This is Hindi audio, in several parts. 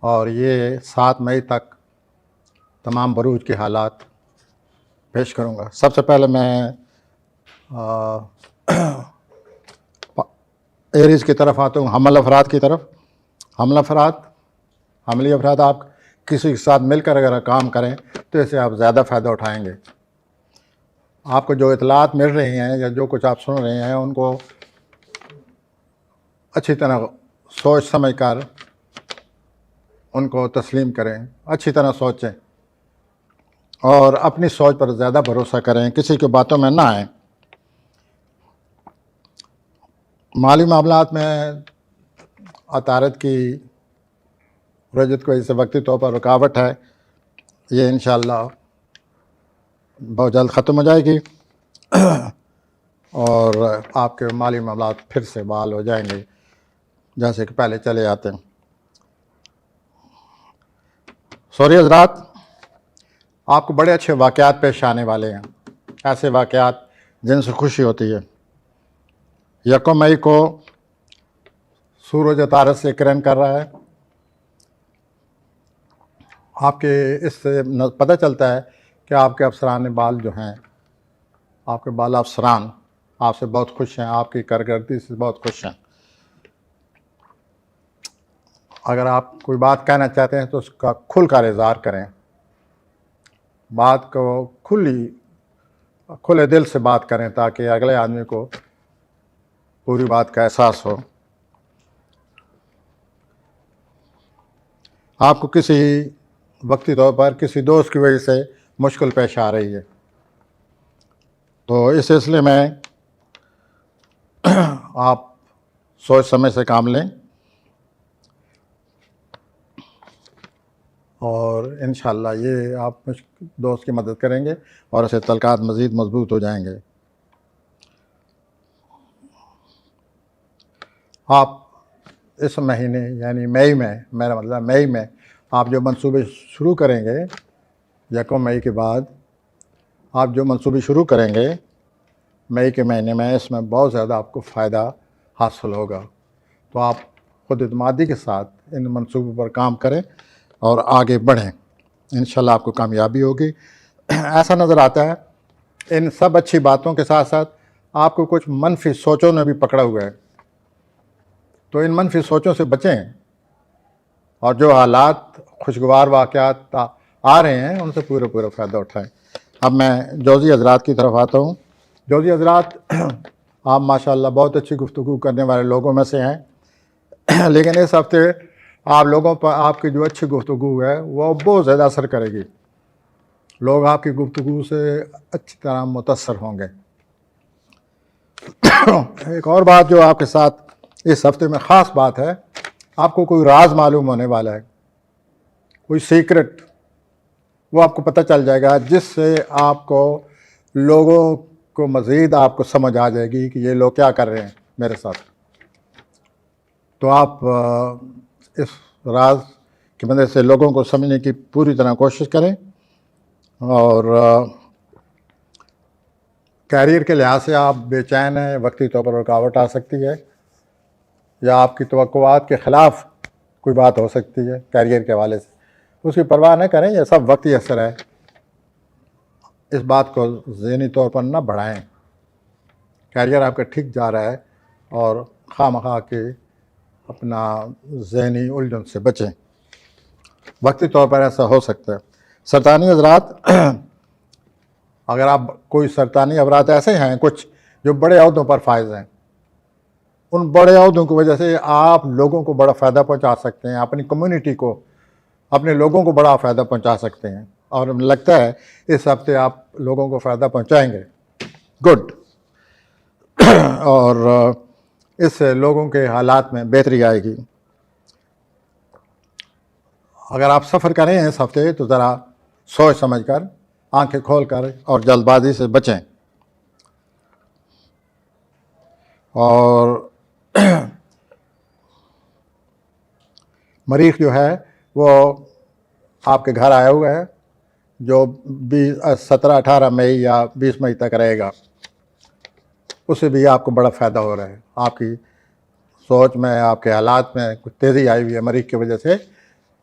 और ये 7 मई तक तमाम बरूज के हालात पेश करूँगा। सबसे पहले मैं एरीज़ की तरफ आता हूँ, हमल अफराद की तरफ। हमली अफराद आप किसी के साथ मिलकर अगर काम करें तो इससे आप ज़्यादा फ़ायदा उठाएंगे। आपको जो इतलात मिल रही हैं या जो कुछ आप सुन रहे हैं उनको अच्छी तरह सोच समझ कर उनको तस्लीम करें, अच्छी तरह सोचें और अपनी सोच पर ज़्यादा भरोसा करें, किसी की बातों में ना आएँ। माली मामलात में अतारत की रजत की वजह से वक्ती तौर पर रुकावट है, ये इंशाअल्लाह बहुत जल्द ख़त्म हो जाएगी और आपके माली मामलात फिर से बहाल हो जाएंगे जैसे कि पहले चले आते हैं। सॉरी हज़रात, आपको बड़े अच्छे वाक़यात पेश आने वाले हैं, ऐसे वाक़यात जिनसे खुशी होती है। 1 मई को सूरज तारत से किरण कर रहा है। आपके इससे पता चलता है कि आपके अफसरान बाल जो हैं, आपके बाला अफसरान आपसे बहुत खुश हैं, आपकी कारकर्दगी से बहुत खुश हैं। अगर आप कोई बात कहना चाहते हैं तो उसका खुल कर इज़हार करें, बात को खुले दिल से बात करें ताकि अगले आदमी को पूरी बात का एहसास हो। आपको किसी वक्ती तौर पर किसी दोस्त की वजह से मुश्किल पेश आ रही है तो इस सिलसिले में आप सोच समझ से काम लें और इंशाअल्लाह ये आप दोस्त की मदद करेंगे और ऐसे तल्कात मज़ीद मजबूत हो जाएंगे। आप इस महीने यानी मई में, मेरा मतलब मई में आप जो मंसूबे शुरू करेंगे, 1 मई के बाद आप जो मंसूबे शुरू करेंगे मई के महीने में, इसमें बहुत ज़्यादा आपको फ़ायदा हासिल होगा। तो आप खुद इत्मीनान के साथ इन मंसूबों पर काम करें और आगे बढ़ें, इंशाल्लाह आपको कामयाबी होगी। ऐसा नज़र आता है इन सब अच्छी बातों के साथ साथ आपको कुछ मनफी सोचों ने भी पकड़ा हुआ है, तो इन मनफी सोचों से बचें और जो हालात खुशगवार वाक़यात आ रहे हैं उनसे पूरा फ़ायदा उठाएं। अब मैं जौज़ी हज़रात की तरफ आता हूँ। जौज़ी हज़रात, आप माशाअल्लाह बहुत अच्छी गुफ्तगू करने वाले लोगों में से हैं लेकिन इस हफ्ते आप लोगों पर आपकी जो अच्छी गुफ्तगू है वो बहुत ज़्यादा असर करेगी। लोग आपकी गुफ्तगू से अच्छी तरह मुतअस्सर होंगे। एक और बात जो आपके साथ इस हफ्ते में ख़ास बात है, आपको कोई राज मालूम होने वाला है, कोई सीक्रेट, वो आपको पता चल जाएगा जिससे आपको लोगों को मज़ीद आपको समझ आ जाएगी कि ये लोग क्या कर रहे हैं मेरे साथ। तो आप इस राज की मदद से लोगों को समझने की पूरी तरह कोशिश करें और कैरियर के लिहाज से आप बेचैन हैं, वक्ती तौर पर रुकावट आ सकती है या आपकी तवक्कुआत के ख़िलाफ़ कोई बात हो सकती है कैरियर के हवाले से, उसकी परवाह न करें, यह सब वक्ती असर है। इस बात को ज़हनी तौर पर न बढ़ाएं। कैरियर आपका ठीक जा रहा है और खामखा के अपना ज़हनी उलझन से बचें, वक्ती तौर पर ऐसा हो सकता है। सरतानी हज़रात, अगर आप कोई सरतानी अवरात ऐसे हैं कुछ जो बड़े अहदों पर फायज़ हैं, उन बड़े अहदों की वजह से आप लोगों को बड़ा फ़ायदा पहुंचा सकते हैं, अपनी कम्युनिटी को, अपने लोगों को बड़ा फ़ायदा पहुंचा सकते हैं और मुझे लगता है इस हफ्ते आप लोगों को फ़ायदा पहुंचाएंगे। गुड। और इससे लोगों के हालात में बेहतरी आएगी। अगर आप सफ़र करें इस हफ्ते तो ज़रा सोच समझ कर, आँखें खोल कर और जल्दबाजी से बचें। और मरीख जो है वो आपके घर आया हुआ है जो 17-18 मई या 20 मई तक रहेगा, उससे भी आपको बड़ा फ़ायदा हो रहा है। आपकी सोच में, आपके हालात में कुछ तेज़ी आई हुई है मरीख की वजह से,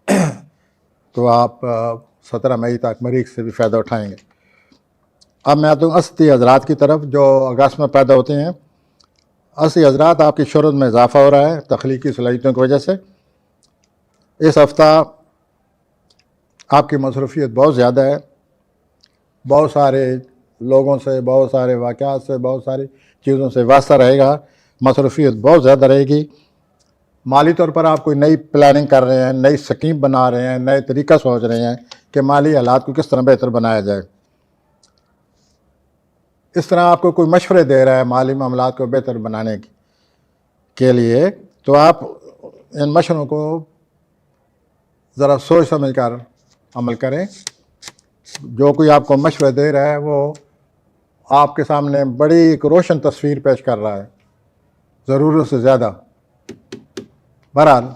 तो आप 17 मई तक मरीख से भी फ़ायदा उठाएंगे। अब मैं आता हूँ 80 हज़रात की तरफ जो अगस्त में पैदा होते हैं। 80 हज़रात आपकी शोहरत में इजाफ़ा हो रहा है तख्लीकी सलाहियतों की वजह से। इस हफ़्ता आपकी मसरूफ़ियत बहुत ज़्यादा है, बहुत सारे लोगों से, बहुत सारे वाक़यात से, बहुत सारी चीज़ों से वास्ता रहेगा, मसरूफ़ियत बहुत ज़्यादा रहेगी। माली तौर पर आप कोई नई प्लानिंग कर रहे हैं, नई स्कीम बना रहे हैं, नए तरीका सोच रहे हैं कि माली हालात को किस तरह बेहतर बनाया जाए। इस तरह आपको कोई मशवरे दे रहा है माली मामलात को बेहतर बनाने के लिए, तो आप इन मशवरों को ज़रा सोच समझ कर अमल करें। जो कोई आपको मशवरा दे रहा है वो आपके सामने बड़ी एक रोशन तस्वीर पेश कर रहा है, ज़रूरत से ज़्यादा। बहरहाल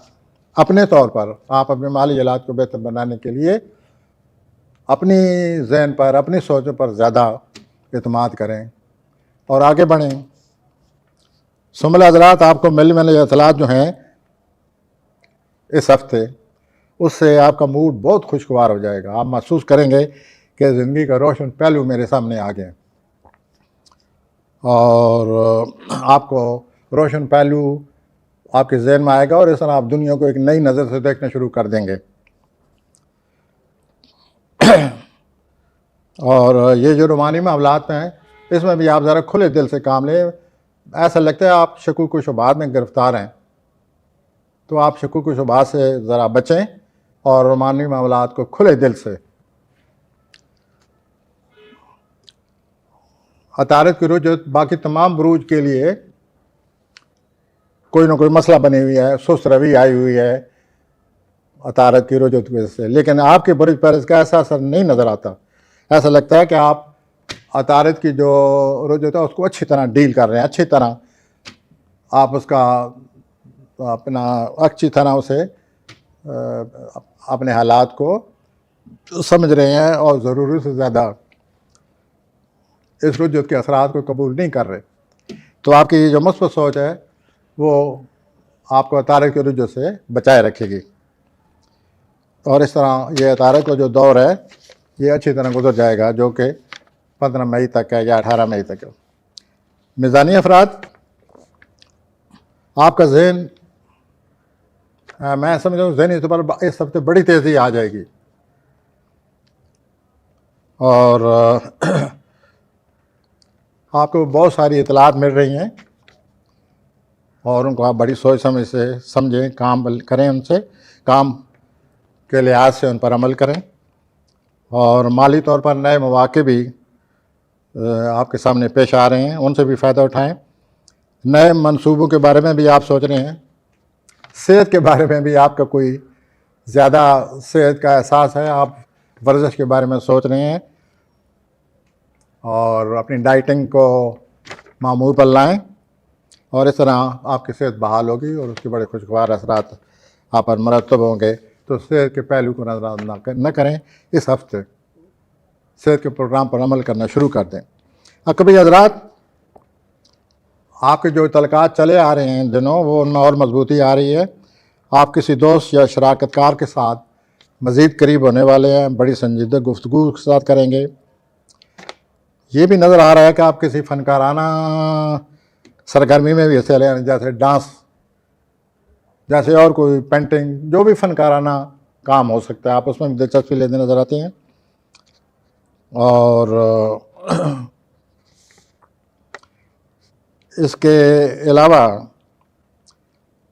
अपने तौर पर आप अपने माली हालात को बेहतर बनाने के लिए अपनी जहन पर, अपनी सोचों पर ज़्यादा एतमाद करें और आगे बढ़ें। सुमल हज़रात, आपको मिलने वाले इतलात जो हैं इस हफ्ते, उससे आपका मूड बहुत खुशगवार हो जाएगा। आप महसूस करेंगे कि ज़िंदगी का रोशन पहलू मेरे सामने आ गए और आपको रोशन पहलू आपके जहन में आएगा और इस तरह आप दुनिया को एक नई नज़र से देखना शुरू कर देंगे। और ये जो रूमानी मामलात हैं, इसमें भी आप ज़रा खुले दिल से काम लें। ऐसा लगता है आप शकूक व शुबहात में गिरफ़्तार हैं, तो आप शकूक व शुबहात से ज़रा बचें और रूमानी मामलात को खुले दिल से। अतारत की रुजत बाकी तमाम बुरूज के लिए कोई ना कोई मसला बनी हुई है, सुस्त रवि आई हुई है अतारत की रुजत की वजह से, लेकिन आपके बुरुज पर इसका ऐसा असर नहीं नज़र आता। ऐसा लगता है कि आप अतारत की जो रुजत है उसको अच्छी तरह डील कर रहे हैं, अच्छी तरह आप उसका अपना अच्छी तरह उसे अपने हालात को समझ रहे हैं और ज़रूरत से ज़्यादा इस रुजत के असरात को कबूल नहीं कर रहे। तो आपकी जो मुस्बत सोच है वो आपको अतारत की रुजत से बचाए रखेगी और इस तरह ये अतारत का जो दौर है ये अच्छी तरह गुजर जाएगा, जो कि 15 मई तक है या 18 मई तक है। मिज़ानी अफराद, आपका जहन, मैं समझ रहा हूँ जहनी तौर पर इस हफ्ते बड़ी तेज़ी आ जाएगी और आपको बहुत सारी इतलात मिल रही हैं और उनको आप बड़ी सोच समझ से समझें, काम करें, उनसे काम के लिहाज से उन पर अमल करें और माली तौर पर नए मौक़े भी आपके सामने पेश आ रहे हैं, उनसे भी फ़ायदा उठाएं। नए मंसूबों के बारे में भी आप सोच रहे हैं। सेहत के बारे में भी आपका कोई ज़्यादा सेहत का एहसास है, आप वर्जिश के बारे में सोच रहे हैं और अपनी डाइटिंग को मामूल पर लाएं और इस तरह आपकी सेहत बहाल होगी और उसके बड़े खुशगवार असरात आप पर मरतब होंगे। तो सेहत के पहलू को नज़रअंदाज न करें। इस हफ्ते सेहत के प्रोग्राम पर अमल करना शुरू कर दें। कभी हज़रात, आपके जो तलक़ात चले आ रहे हैं दिनों, वो उनमें और मजबूती आ रही है। आप किसी दोस्त या शराकतकार के साथ मज़ीद करीब होने वाले हैं, बड़ी संजीदा गुफ्तगू के साथ करेंगे। ये भी नज़र आ रहा है कि आप किसी फ़नकाराना सरगर्मी में भी हिस्सा ले रहे हैं, जैसे डांस, जैसे और कोई पेंटिंग, जो भी फ़नकाराना काम हो सकता है, आप उसमें भी दिलचस्पी लेते नज़र आते हैं। और इसके अलावा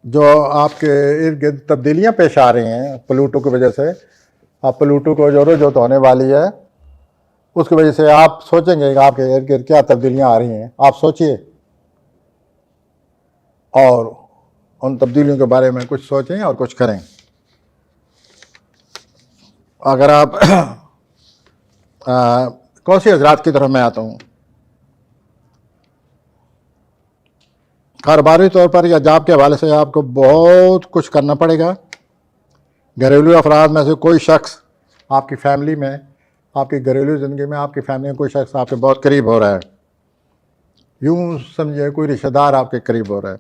जो आपके इर्द गिर्द तब्दीलियाँ पेश आ रही हैं प्लूटो की वजह से, आप प्लूटो को जो रुजत होने वाली है उसकी वजह से आप सोचेंगे कि आपके इर्द गिर्द क्या तब्दीलियाँ आ रही हैं। आप सोचिए और उन तब्दीलियों के बारे में कुछ सोचें और कुछ करें। अगर आप कौन सी हज़रात की तरफ मैं आता हूँ, कारोबारी तौर पर या जॉब के हवाले से आपको बहुत कुछ करना पड़ेगा। घरेलू अफराद में से कोई शख्स आपकी फैमिली में, आपकी घरेलू ज़िंदगी में आपकी फैमिली में कोई शख्स आपके बहुत करीब हो रहा है, यूँ समझिए कोई रिश्तेदार आपके करीब हो रहा है।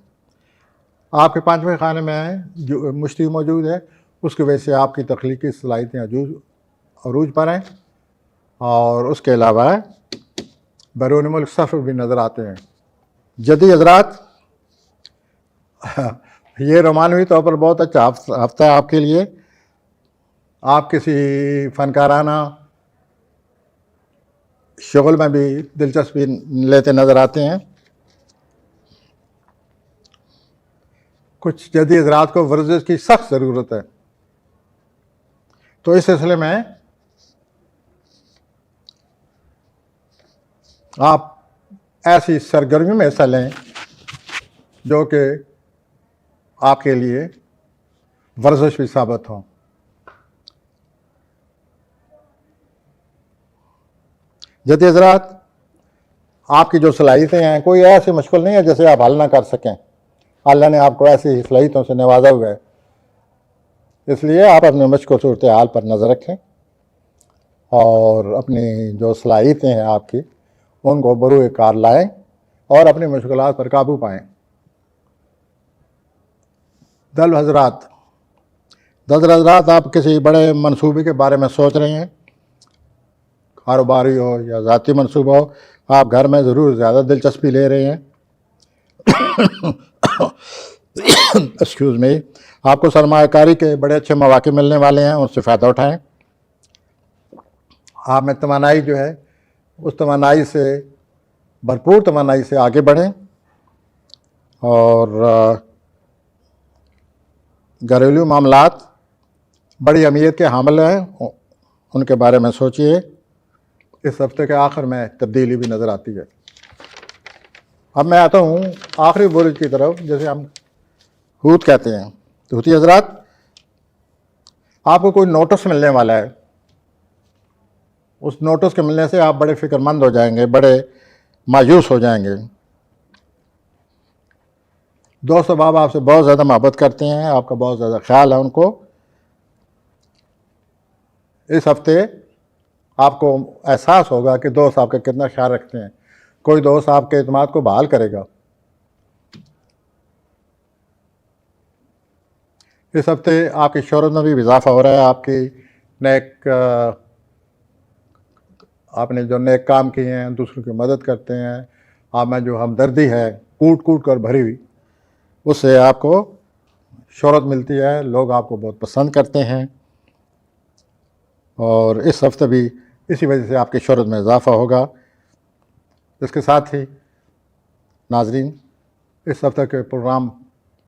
आपके 5वें खाने में जो मुश्तरी मौजूद है, उसकी वजह से आपकी तख्लीकी सलाहियतें अरूज पर हैं, और उसके अलावा बैरून मुल्क सफ़र भी नज़र आते हैं। जदी हज़रात, ये रोमानवी तौर पर बहुत अच्छा हफ्ता है आपके लिए। आप किसी फ़नकाराना शुगल में भी दिलचस्पी लेते नज़र आते हैं। कुछ जदी हज़रात को वर्जिश की सख्त ज़रूरत है, तो इस सिलसिले में आप ऐसी सरगर्मी में हिस्सा लें जो कि आपके लिए वर्जिश भी साबित हो। जदी हज़रात, आपकी जो सलाहियतें हैं कोई ऐसी मुश्किल नहीं है जैसे आप हल ना कर सकें। अल्लाह ने आपको ऐसी सलाहियतों से नवाजा हुआ है, इसलिए आप अपने मुश्किल सूरत हाल पर नज़र रखें और अपनी जो सलाहियतें हैं आपकी उनको बरूए कार लाएँ और अपनी मुश्किलात पर काबू पाएँ। दल हज़रात, आप किसी बड़े मंसूबे के बारे में सोच रहे हैं, कारोबारी हो या ज़ाती मंसूबा हो, आप घर में ज़रूर ज़्यादा दिलचस्पी ले रहे हैं। एक्सक्यूज़ मी, आपको सरमायाकारी के बड़े अच्छे मौके मिलने वाले हैं, उनसे फ़ायदा उठाएं। आप में तवानाई जो है उस तवानाई से भरपूर तवानाई से आगे बढ़ें और घरेलू मामलात बड़ी अहमियत के हामिल हैं, उनके बारे में सोचिए। इस हफ्ते के आखिर में तब्दीली भी नज़र आती है। अब मैं आता हूँ आखिरी बुरुज की तरफ, जैसे हम हूत कहते हैं। तो हूती हज़रात, आपको कोई नोटिस मिलने वाला है। उस नोटिस के मिलने से आप बड़े फ़िक्रमंद हो जाएंगे, बड़े मायूस हो जाएंगे। दोस्त अहबाब आपसे बहुत ज़्यादा मोहब्बत करते हैं, आपका बहुत ज़्यादा ख्याल है उनको। इस हफ्ते आपको एहसास होगा कि दोस्त आपका कितना ख्याल रखते हैं। कोई दोस्त आपके एतमाद को बहाल करेगा। इस हफ्ते आपकी शोहरत में भी इजाफा हो रहा है। आपने जो नेक काम किए हैं, दूसरों की मदद करते हैं, आप में जो हमदर्दी है कूट कूट कर भरी हुई, उससे आपको शोहरत मिलती है, लोग आपको बहुत पसंद करते हैं। और इस हफ्ते भी इसी वजह से आपकी शोहरत में इजाफा होगा। इसके साथ ही नाजरीन, इस हफ्ते के प्रोग्राम